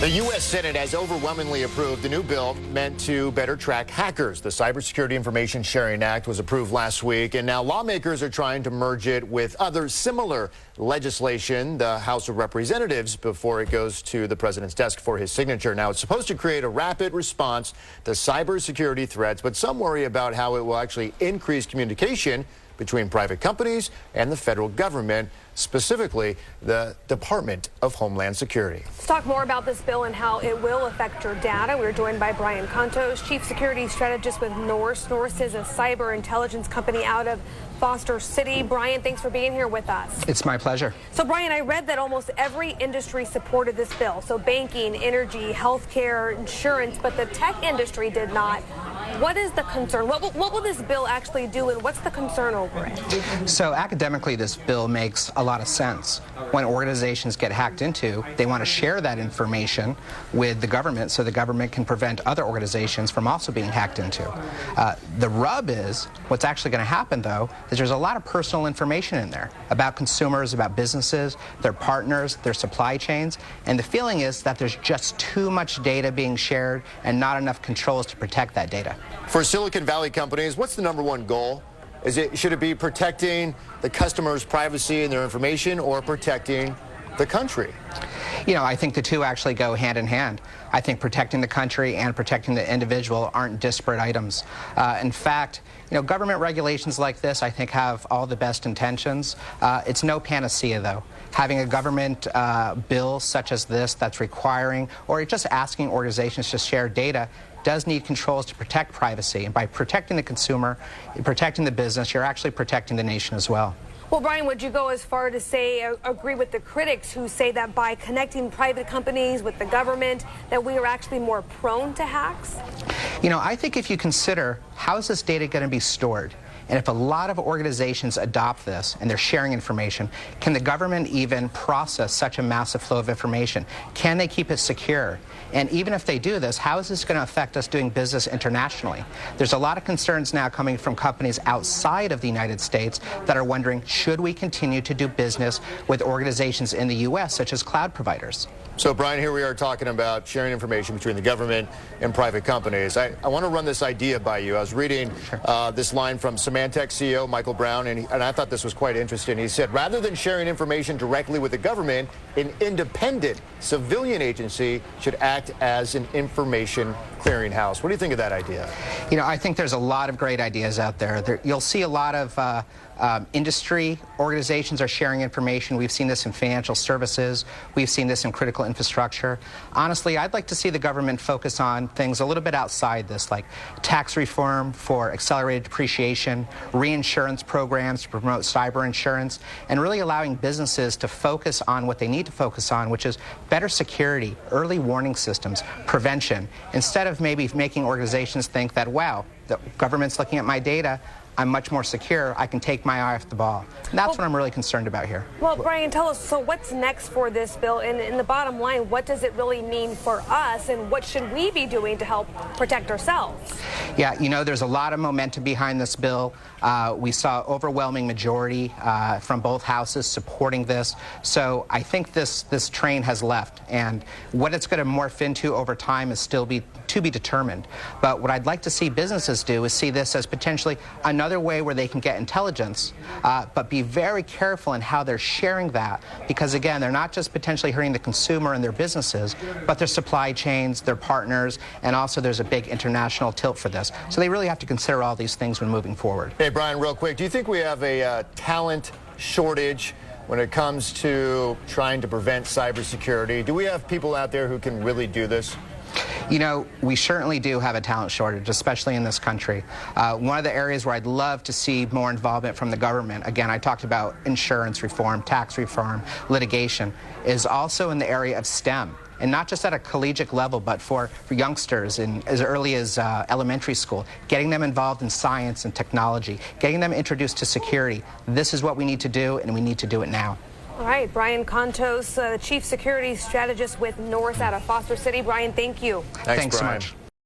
The U.S. Senate has overwhelmingly approved a new bill meant to better track hackers. The Cybersecurity Information Sharing Act was approved last week, and now lawmakers are trying to merge it with other similar legislation, the House of Representatives, before it goes to the president's desk for his signature. Now, it's supposed to create a rapid response to cybersecurity threats, but some worry about how it will actually increase communication between private companies and the federal government, specifically the Department of Homeland Security. Let's talk more about this bill and how it will affect your data. We're joined by Brian Contos, Chief Security Strategist with Norse. Norse is a cyber intelligence company out of Foster City. Brian, thanks for being here with us. It's my pleasure. So, Brian, I read that almost every industry supported this bill. So banking, energy, healthcare, insurance, but the tech industry did not. What is the concern? What will this bill actually do, and what's the concern over it? So academically, this bill makes a lot of sense. When organizations get hacked into, they want to share that information with the government so the government can prevent other organizations from also being hacked into. The rub is, what's actually going to happen, though, is there's a lot of personal information in there about consumers, about businesses, their partners, their supply chains, and the feeling is that there's just too much data being shared and not enough controls to protect that data. For Silicon Valley companies, what's the #1 goal? Should it be protecting the customer's privacy and their information, or protecting the country? You know, I think the two actually go hand in hand. I think protecting the country and protecting the individual aren't disparate items. In fact, you know, government regulations like this, I think, have all the best intentions. It's no panacea, though. Having a government bill such as this that's requiring or just asking organizations to share data does need controls to protect privacy. And by protecting the consumer, protecting the business, you're actually protecting the nation as well. Well, Brian, would you go as far to say, agree with the critics who say that by connecting private companies with the government, that we are actually more prone to hacks? You know, I think if you consider how is this data going to be stored, and if a lot of organizations adopt this and they're sharing information, can the government even process such a massive flow of information? Can they keep it secure? And even if they do this, how is this going to affect us doing business internationally? There's a lot of concerns now coming from companies outside of the United States that are wondering, should we continue to do business with organizations in the U.S., such as cloud providers? So, Brian, here we are talking about sharing information between the government and private companies. I want to run this idea by you. I was reading this line from Symantec CEO Michael Brown, and I thought this was quite interesting. He said, rather than sharing information directly with the government, an independent civilian agency should act as an information clearinghouse. What do you think of that idea? You know, I think there's a lot of great ideas out there. You'll see a lot of industry organizations are sharing information. We've seen this in financial services. We've seen this in critical infrastructure. Honestly, I'd like to see the government focus on things a little bit outside this, like tax reform for accelerated depreciation, reinsurance programs to promote cyber insurance, and really allowing businesses to focus on what they need to focus on, which is better security, early warning systems, prevention, instead of maybe making organizations think that, wow, the government's looking at my data, I'm much more secure, I can take my eye off the ball. And that's what I'm really concerned about here. Well, Brian, tell us, so what's next for this bill? And in the bottom line, what does it really mean for us, and what should we be doing to help protect ourselves? Yeah, you know, there's a lot of momentum behind this bill. We saw overwhelming majority from both houses supporting this. So I think this train has left, and what it's going to morph into over time is still to be determined. But what I'd like to see businesses do is see this as potentially another way where they can get intelligence, but be very careful in how they're sharing that, because again, they're not just potentially hurting the consumer and their businesses, but their supply chains, their partners, and also there's a big international tilt for this. So they really have to consider all these things when moving forward. Hey, Brian, real quick, do you think we have a talent shortage when it comes to trying to prevent cybersecurity? Do we have people out there who can really do this? You know, we certainly do have a talent shortage, especially in this country. One of the areas where I'd love to see more involvement from the government, again, I talked about insurance reform, tax reform, litigation, is also in the area of STEM. And not just at a collegiate level, but for youngsters in as early as elementary school, getting them involved in science and technology, getting them introduced to security. This is what we need to do, and we need to do it now. All right, Brian Contos, Chief Security Strategist with Norse out of Foster City. Brian, thank you. Thanks so Brian. much.